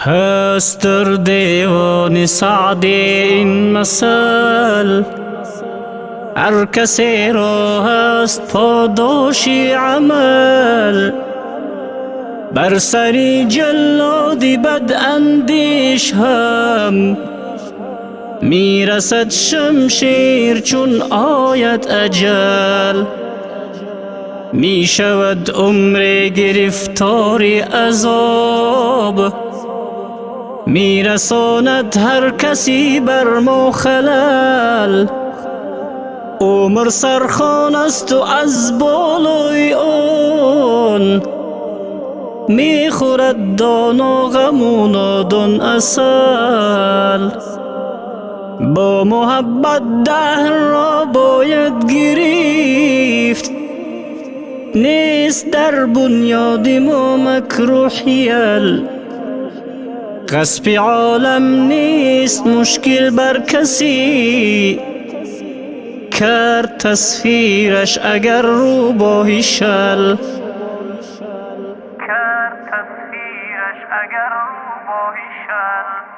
هست در دیوان سعدی این مثل، هر کسی را هست پاداشی عمل. بر سری جلادی بد اندیش هم، میرسد شمشیر چون آید اجل. می شود عمر گرفتاری عذاب، می رساند هر کسی بر ما خلل. عمر سرخوان است و از بالای آن، می خورد دانا غم و نادان عسل. با محبت دهر را باید گرفت، نیست در بنیاد ما مکر و حیل. غصب عالم نیست مشکل بر کسی، کرد تصویرش اگر روباهی شل. کرد تصویرش اگر روباهی شل.